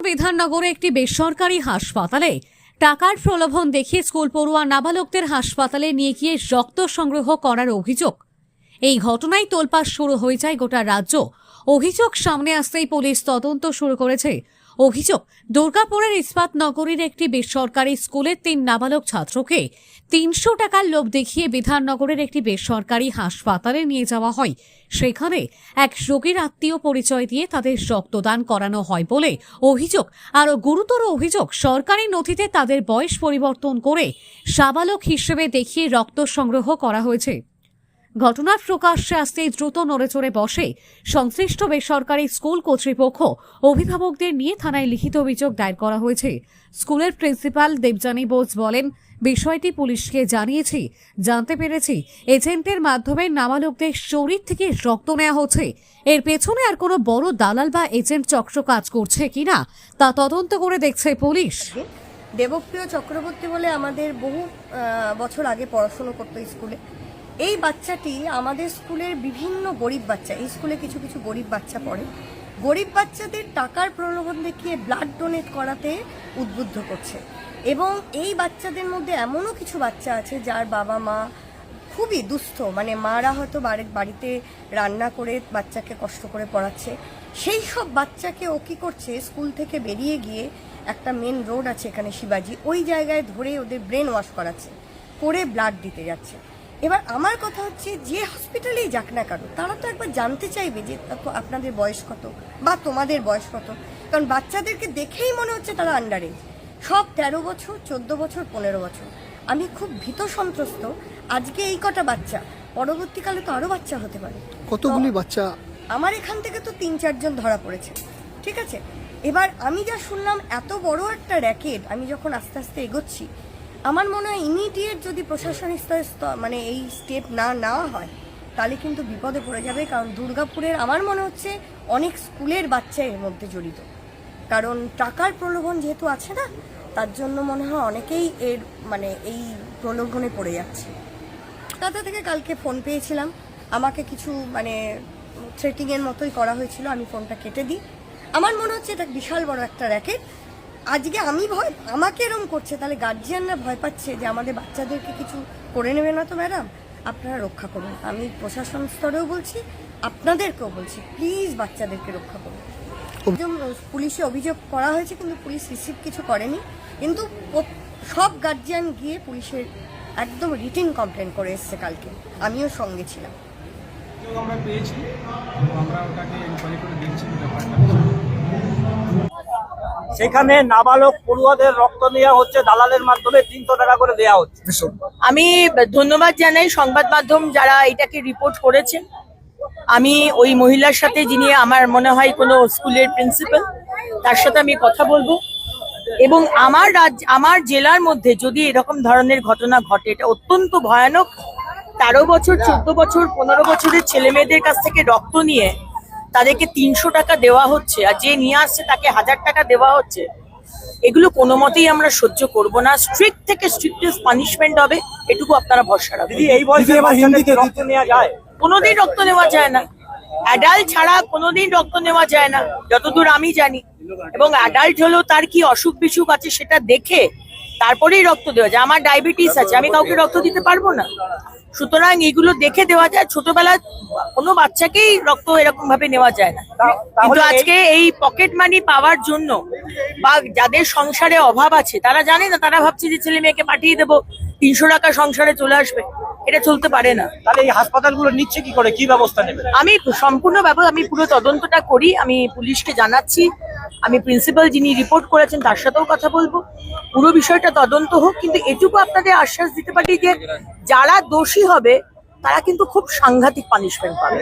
বিধাননগরে একটি বেসরকারি হাসপাতালে টাকার প্রলোভন দেখিয়ে স্কুল পড়ুয়া নাবালকদের হাসপাতালে নিয়ে গিয়ে রক্ত সংগ্রহ করার অভিযোগ। এই ঘটনায় তোলপাড় শুরু হয়ে যায় গোটা রাজ্য। অভিযোগ সামনে আসতেই পুলিশ তদন্ত শুরু করেছে। অভিযোগ, দুর্গাপুরের ইস্পাত নগরীর একটি বেসরকারি স্কুলের 3 নাবালক ছাত্রকে 300 টাকার লোভ দেখিয়ে বিধাননগরের একটি বেসরকারি হাসপাতালে নিয়ে যাওয়া হয়। সেখানে এক রোগীর আত্মীয় পরিচয় দিয়ে তাদের রক্তদান করানো হয় বলে অভিযোগ। আরও গুরুতর অভিযোগ, সরকারি নথিতে তাদের বয়স পরিবর্তন করে সাবালক হিসেবে দেখিয়ে রক্ত সংগ্রহ করা হয়েছে। ঘটনার প্রকাশ্যে আসতেই দ্রুত নড়েচড়ে বসে সংশ্লিষ্ট বেসরকারি স্কুল কর্তৃপক্ষ। অভিভাবকদের নিয়ে থানায় লিখিত অভিযোগ দায়ের করা হয়েছে। স্কুলের প্রিন্সিপাল দেবযানী বোস বলেন, বিষয়টি পুলিশকে জানিয়েছি, জানতে পেরেছি এজেন্টের মাধ্যমে নাবালকদের শরীর থেকে রক্ত নেওয়া হচ্ছে। এর পেছনে আর কোনো বড় দালাল বা এজেন্ট চক্র কাজ করছে কিনা তা তদন্ত করে দেখছে পুলিশ। দেবপ্রিয় চক্রবর্তী বলে আমাদের বহু বছর আগে পড়াশোনা করতো স্কুলে। এই বাচ্চাটি আমাদের স্কুলের বিভিন্ন গরিব বাচ্চা, এই স্কুলে কিছু কিছু গরিব বাচ্চা পড়ে, গরিব বাচ্চাদের টাকার প্রলোভন দেখিয়ে ব্লাড ডোনেট করাতে উদ্বুদ্ধ করছে। এবং এই বাচ্চাদের মধ্যে এমনও কিছু বাচ্চা আছে যার বাবা মা খুবই দুস্থ, মানে মারা হয়তো বাড়িতে রান্না করে বাচ্চাকে কষ্ট করে পড়াচ্ছে। সেই সব বাচ্চাকে ও কী করছে, স্কুল থেকে বেরিয়ে গিয়ে একটা মেন রোড আছে এখানে শিবাজি, ওই জায়গায় ধরে ওদের ব্রেন ওয়াশ করাচ্ছে, করে ব্লাড দিতে যাচ্ছে। এবার আমার কথা হচ্ছে, যে হসপিটালেই যাক না কেন তারা তো একবার জানতে চাইবে যে আপনাদের বয়স কত বা তোমাদের বয়স কত, কারণ বাচ্চাদেরকে দেখেই মনে হচ্ছে তারা আন্ডার এজ, সব 13 বছর, 14 বছর, 15 বছর। আমি খুব ভীত সন্ত্রস্ত। আজকে এই কটা বাচ্চা, পরবর্তীকালে তো আরও বাচ্চা হতে পারে। কতগুলি বাচ্চা? আমার এখান থেকে তো 3-4 জন ধরা পড়েছে, ঠিক আছে। এবার আমি যা শুনলাম এত বড় একটা র্যাকেট, আমি যখন আস্তে আস্তে এগোচ্ছি, আমার মনে হয় ইমিডিয়েট যদি প্রশাসনিক মানে এই স্টেপ না নেওয়া হয় তাহলে কিন্তু বিপদে পড়ে যাবে। কারণ দুর্গাপুরের আমার মনে হচ্ছে অনেক স্কুলের বাচ্চা এর মধ্যে জড়িত, কারণ টাকার প্রলোভন যেহেতু আছে না, তার জন্য মনে হয় অনেকেই এর মানে এই প্রলোভনে পড়ে যাচ্ছে। তাদের থেকে কালকে ফোন পেয়েছিলাম, আমাকে কিছু মানে থ্রেটিংয়ের মতোই করা হয়েছিল, আমি ফোনটা কেটে দিই। আমার মনে হচ্ছে এটা বিশাল বড় একটা র্যাকেট। আজকে আমি আমাকে এরকম করছে, তাহলে গার্জিয়ানরা ভয় পাচ্ছে যে আমাদের বাচ্চাদেরকে কিছু করে নেবে না তো ম্যাডাম, আপনারা রক্ষা করুন। আমি প্রশাসন স্তরেও বলছি, আপনাদেরকেও বলছি, প্লিজ বাচ্চাদেরকে রক্ষা করুন। পুলিশে অভিযোগ করা হয়েছে কিন্তু পুলিশ রিসিভ কিছু করেনি, কিন্তু সব গার্জিয়ান গিয়ে পুলিশের একদম রিটিন কমপ্লেন করে এসছে কালকে, আমিও সঙ্গে ছিলাম। আমরা পেয়েছি, আমরা ওটাকে ইনকোয়ারি করে দেখছি ব্যাপারটা। সেখানে নাবালক পড়ুয়াদের রক্ত নেওয়া হচ্ছে, দালালের মাধ্যমে 300 টাকা করে দেওয়া হচ্ছে। আমি ধন্যবাদ জানাই সংবাদ মাধ্যম যারা এটাকে রিপোর্ট করেছেন। আমি ওই মহিলার সাথে, যিনি আমার মনে হয় কোনো স্কুলের প্রিন্সিপাল, তার সাথে আমি কথা বলবো। এবং আমার জেলার মধ্যে যদি এরকম ধরনের ঘটনা ঘটে, এটা অত্যন্ত ভয়ানক। 13 বছর, 14 বছর, 15 বছরের ছেলে মেয়েদের কাছ থেকে রক্ত নিয়ে তাদেরকে 300 টাকা দেওয়া হচ্ছে, আর যে নিয়ে আসছে তাকে 1000 টাকা দেওয়া হচ্ছে। এগুলো কোনো মতেই আমরা সহ্য করব না। স্ট্রিক্ট থেকে স্ট্রিক্টেস্ট পানিশমেন্ট হবে, এটুকু আপনারা ভরসা রাখবেন। এই বয়সে রক্ত নেওয়া যায়? কোনোদিন রক্ত নেওয়া যায় না, অ্যাডাল্ট ছাড়া কোনোদিন রক্ত নেওয়া যায় না যতদূর আমি জানি। এবং অ্যাডাল্ট হলেও তার কি অসুখ বিসুখ আছে সেটা দেখে তারপরেই রক্ত দেওয়া যায়। আমার ডায়াবেটিস আছে, আমি কাউকে রক্ত দিতে পারবো না। সুতরাং এগুলো দেখে দেওয়া যায়। ছোটবেলায় কোনো বাচ্চাকেই রক্ত এরকম ভাবে নেওয়া যায় না। কিন্তু আজকে এই পকেট মানি পাওয়ার জন্য বা যাদের সংসারে অভাব আছে তারা জানে না, তারা ভাবছে যে ছেলে মেয়েকে পাঠিয়ে দেবো, 300 টাকা সংসারে চলে আসবে। এটা চলতে পারে না। তাহলে এই হাসপাতালগুলো নিচ্ছে কি করে, কি ব্যবস্থা নেবে? আমি সম্পূর্ণ আমি পুরো তদন্তটা করি, আমি পুলিশকে জানাচ্ছি। আমি প্রিন্সিপাল যিনি রিপোর্ট করেছেন তার সাথেও কথা বলবো, পুরো বিষয়টা তদন্ত হোক। কিন্তু এটুকু আপনাদের আশ্বাস দিতে পারি যে যারা দোষী হবে তারা কিন্তু খুব সাংঘাতিক পানিশমেন্ট পাবে।